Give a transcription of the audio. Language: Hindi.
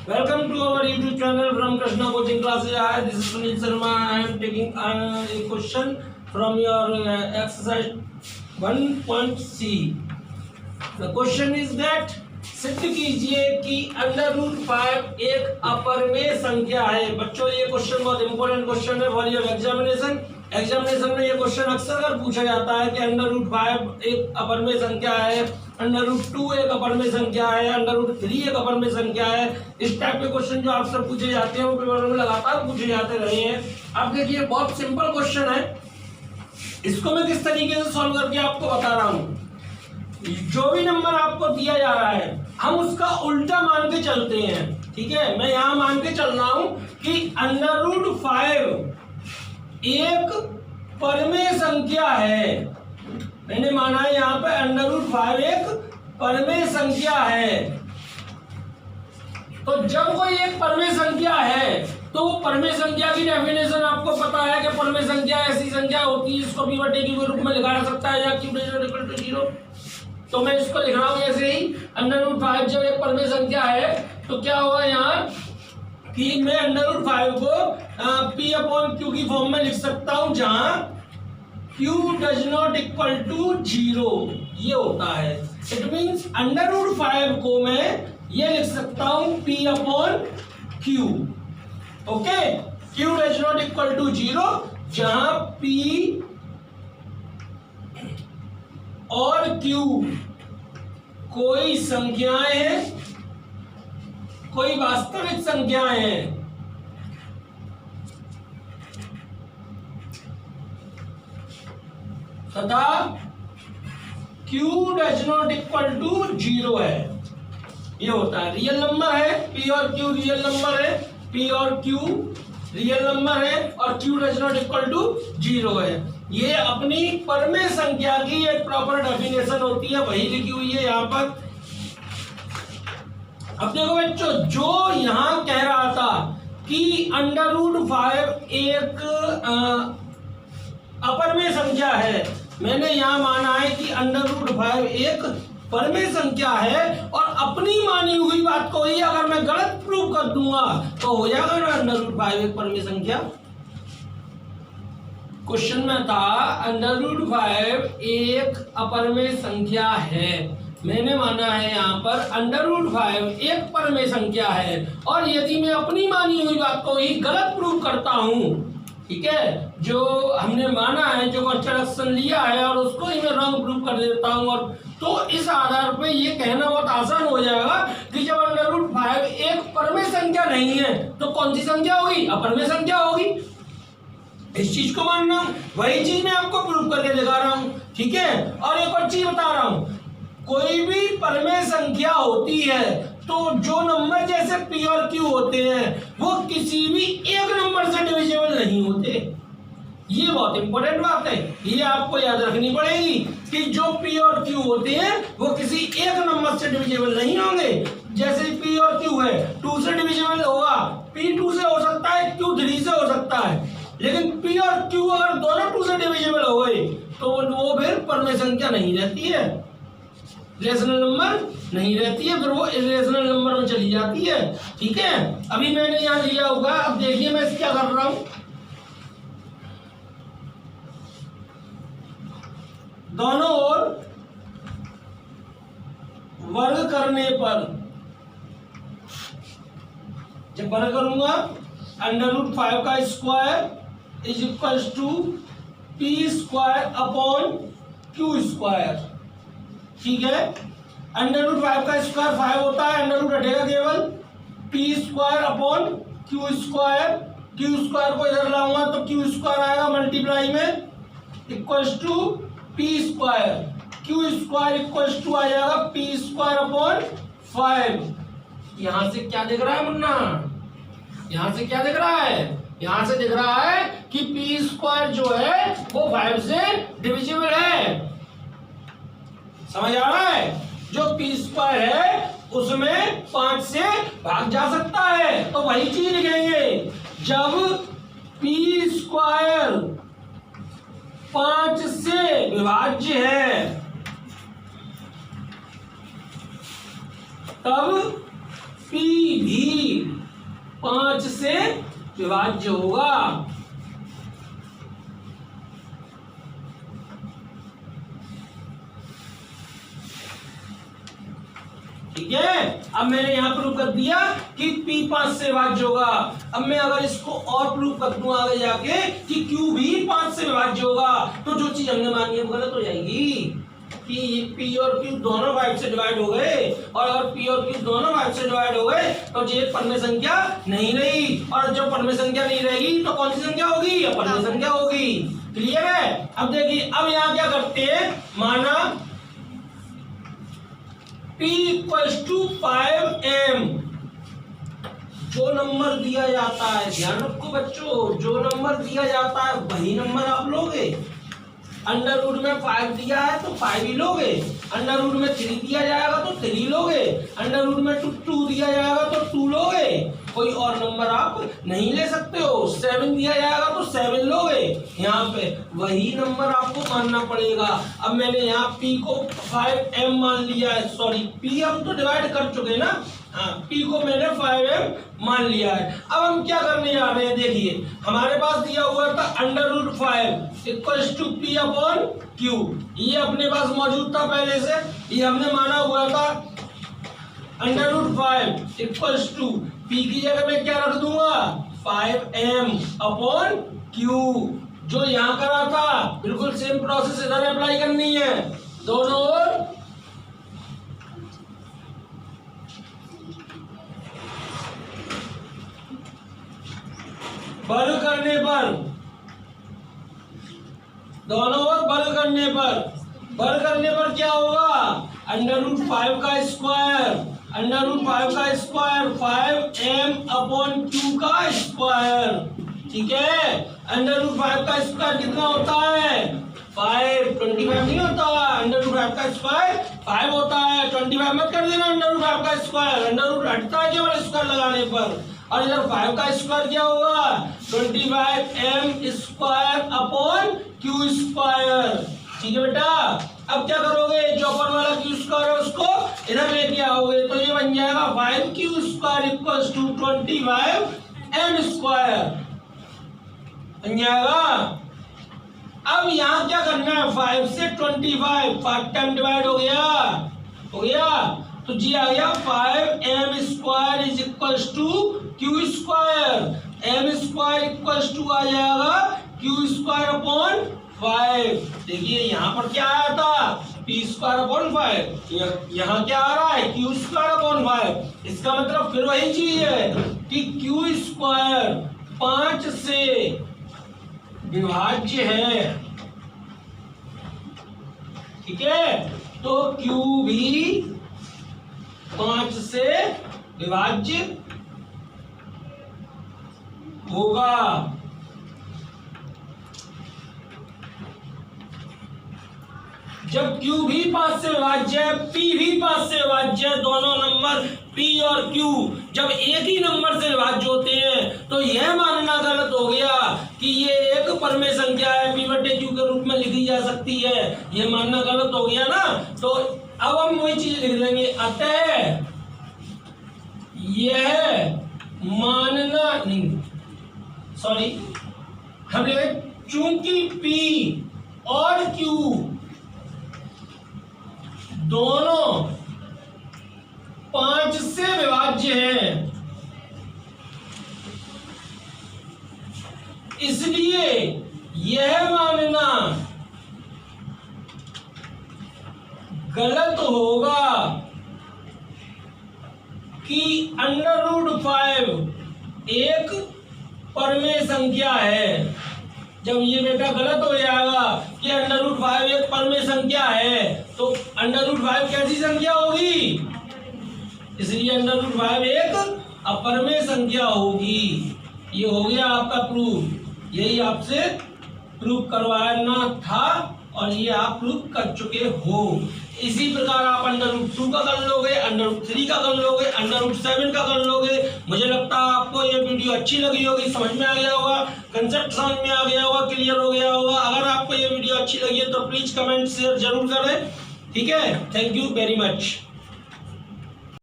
Welcome to our YouTube channel from Krishna Coaching Classes. Hi, this is Sunil Sharma. I am taking a question from your exercise 1.c. The question is that सिद्ध कीजिए कि √5 एक अपरिमेय संख्या है। बच्चों ये क्वेश्चन बहुत इंपॉर्टेंट क्वेश्चन है फॉर योर एग्जामिनेशन। एग्जामिनेशन में ये क्वेश्चन अक्सर कर पूछा जाता है कि √5 एक अपरिमेय संख्या है, √2 एक अपरिमेय संख्या है, √3 एक अपरिमेय संख्या है। इस टाइप के क्वेश्चन जो आपसे पूछे जाते हैं वो पेपर में लगातार पूछे जाते रहे हैं। आप देखिए बहुत सिंपल क्वेश्चन है, इसको मैं किस तरीके से सॉल्व करके आपको बता रहा हूँ। जो भी नंबर आपको दिया जा रहा है हम उसका उल्टा मान के चलते हैं, ठीक है। मैं यहां मान के चल रहा हूं कि √5 एक परिमेय संख्या है। मैंने माना है यहां पे √5 एक परिमेय संख्या है। तो जब कोई एक परिमेय संख्या है तो वो परिमेय संख्या की डेफिनेशन आपको पता है कि परिमेय संख्या ऐसी संख्या होती है जिसको p/q के रूप में लिखा जा सकता है या q = 0। तो मैं इसको लिख रहा हूं ऐसे ही, √5 जब एक परिमेय संख्या है तो क्या होगा यहाँ कि मैं √5 को p/q की फॉर्म में लिख सकता हूं जहां q ≠ 0 ये होता है। इट मींस √5 को मैं ये लिख सकता हूं p/q। ओके, q ≠ 0 जहां p और q कोई संख्याएं हैं, कोई वास्तविक संख्याएं हैं। तथा q ≠ 0 है। ये होता है रियल नंबर है, p और q रियल नंबर है, p और q रियल नंबर है और q = 0 है। ये अपनी परिमेय संख्या की एक प्रॉपर डेफिनेशन होती है, वही लिखी हुई है यहाँ पर। अब देखो बच्चों, जो यहाँ कह रहा था कि √5 एक अपरिमेय संख्या है, मैंने यहाँ माना है कि √5 एक परिमेय संख्या है और अपनी मानी हुई बात को ही अगर मैं गलत प्रूव कर दूंगा तो हो जाएगा ना √5 एक परिमेय संख्या। क्वेश्चन में था √5 एक अपरिमेय संख्या है, मैंने माना है यहाँ पर √5 एक परिमेय संख्या है और यदि मैं अपनी मानी हुई बात को ही गलत प्रूव करता हूँ, ठीक है, जो हमने माना है, जो कंस्ट्रक्शन लिया है और उसको ही मैं रॉन्ग प्रूव कर देता हूँ, और तो इस आधार पे ये कहना बहुत आसान हो जाएगा कि जब √5 एक परिमेय संख्या नहीं है तो कौन सी संख्या होगी? अपरिमेय संख्या होगी। इस चीज को मानना, वही चीज मैं आपको प्रूव करके दिखा रहा हूं, ठीक है। और एक और चीज बता रहा हूं, कोई भी परिमेय संख्या होती है तो जो नंबर जैसे p और q होते हैं वो किसी भी एक नंबर से डिविजिबल नहीं होते। ये बहुत इंपॉर्टेंट बात है, ये आपको याद रखनी पड़ेगी कि जो p और q होते हैं वो किसी एक नंबर से डिविजिबल नहीं होंगे। जैसे p और q है, 2 से डिविजिबल होगा, p 2 से हो सकता है, q 3 से हो सकता है, लेकिन p और q अगर दोनों 2 से डिविजिबल हो गए तो वो फिर परिमेय संख्या नहीं रहती है, रेशनल नंबर नहीं रहती है, फिर वो इरेशनल नंबर में चली जाती है, ठीक है। अभी मैंने यहाँ लिया होगा, अब देखिए मैं क्या कर रहा हूं, दोनों ओर वर्ग करने पर जब वर्ग करूंगा √5 का स्क्वायर = p²/q², ठीक है। √5 का स्क्वायर 5 होता है, अंडर रूट हटेगा केवल, p² q² को इधर लाऊंगा तो q² आएगा मल्टीप्लाई में = p², q² आ जाएगा p²/5। यहां से क्या दिख रहा है मुन्ना? यहां से क्या दिख रहा है? यहां से दिख रहा है कि p² जो है वो 5 से डिविजिबल है। समझ आ रहा है? जो p² है उसमें 5 से भाग जा सकता है, तो वही चीज लिखेंगे, जब p² 5 से विभाज्य है तब p भी 5 से विभाज्य होगा। ठीक है, अब मैंने यहां प्रूव कर दिया कि P 5 से विभाज्य होगा। अब मैं अगर इसको और प्रूव कर दूं आगे जाके कि Q भी 5 से विभाज्य होगा, तो जो चीज हमने मानी है वो गलत हो जाएगी कि P और Q दोनों 5 से डिवाइड हो गए, और अगर P और Q दोनों 5 से डिवाइड हो गए तो ये एक परमेय संख्या नहीं रही, और जब परमेय संख्या नहीं रहेगी तो कौन सी संख्या होगी? अपरमेय संख्या होगी। क्लियर है? अब देखिए, अब यहाँ क्या करते हैं, माना P = 5m, जो नंबर दिया जाता है, ध्यान रखो बच्चों, जो नंबर दिया जाता है वही नंबर आप लोगे। अंडर रूट में 5 दिया है तो 5 ही लोगे, अंडर रूट में 3 दिया जाएगा तो 3 लोगे, अंडर रूट में 2 दिया जाएगा तो 2 लोगे, कोई और नंबर आप नहीं ले सकते हो। 7 दिया जाएगा तो 7 लोगे, यहाँ पे वही नंबर आपको मानना पड़ेगा। अब मैंने यहाँ P को 5m मान लिया है, सॉरी P हम तो डिवाइड कर चुके ना, हाँ P को मैंने 5m मान लिया है। अब हम क्या करने जा रहे हैं, देखिए हमारे पास दिया हुआ था √5 = P/Q, ये अपने पास मौजूद था पहले से, ये हमने माना हुआ था। √5 = P की जगह मैं क्या रख दूंगा, 5m/Q, जो यहाँ करा था बिल्कुल सेम प्रोसेस इधर अप्लाई करनी है, दोनों ओर बल करने पर, दोनों ओर बल करने पर क्या होगा, √5 का स्क्वायर, √5 का स्क्वायर 5m/Q का स्क्वायर। ठीक है, √5 का स्क्वायर कितना होता है, 5, 25 नहीं होता, √5 का स्क्वायर 5 होता है, 25 मत कर देना √5 का स्क्वायर, √ हटता है केवल स्क्वायर लगाने पर, और इधर 5 का स्क्वायर क्या होगा, 25m²/Q²। ठीक है बेटा, अब क्या करोगे, जो ऊपर वाला Q² है उसको इधर लेके आओगे तो ये बन जाएगा 5Q² = 25m² बन जाएगा। अब यहाँ क्या करना है, 5 से 25 5 टाइम डिवाइड हो गया, तो जी आ गया 5m² = Q², m² आ जाएगा Q²/5। देखिए यहाँ पर क्या आया था, P²/5, यहाँ क्या आ रहा है, Q²/5। इसका मतलब फिर वही चीज है कि Q² 5 से विभाज्य है। ठीक है, तो Q भी 5 से विभाज्य होगा। जब Q भी 5 से विभाज्य है, P भी 5 से विभाज्य है, दोनों नंबर P और Q जब एक ही नंबर से विभाज्य होते हैं तो यह मानना गलत हो गया कि ये एक परमेय संख्या है, P/Q के रूप में लिखी जा सकती है, ये मानना गलत हो गया ना। तो अब हम वही चीज लिख देंगे, अतः यह मानना नहीं, सॉरी हम चूंकि P और Q दोनों 5 से विभाज्य हैं, इसलिए यह मानना गलत होगा कि √5 एक परमेय संख्या है। जब ये बेटा गलत हो जाएगा कि √5 एक परमेय संख्या है, तो √5 कैसी संख्या होगी, इसलिए √5 एक अपरमेय संख्या होगी। ये हो गया आपका प्रूफ, यही आपसे प्रूफ करवाना था और ये आप प्रूफ कर चुके हो। इसी प्रकार आप √2 का कर लोगे, √3 का कर लोगे, √7 का कर लोगे। मुझे लगता है आपको ये वीडियो अच्छी लगी होगी, समझ में आ गया होगा, कंसेप्ट समझ में आ गया होगा, क्लियर हो गया होगा। अगर आपको ये वीडियो अच्छी लगी है तो प्लीज कमेंट शेयर जरूर करें। ठीक है, थैंक यू वेरी मच।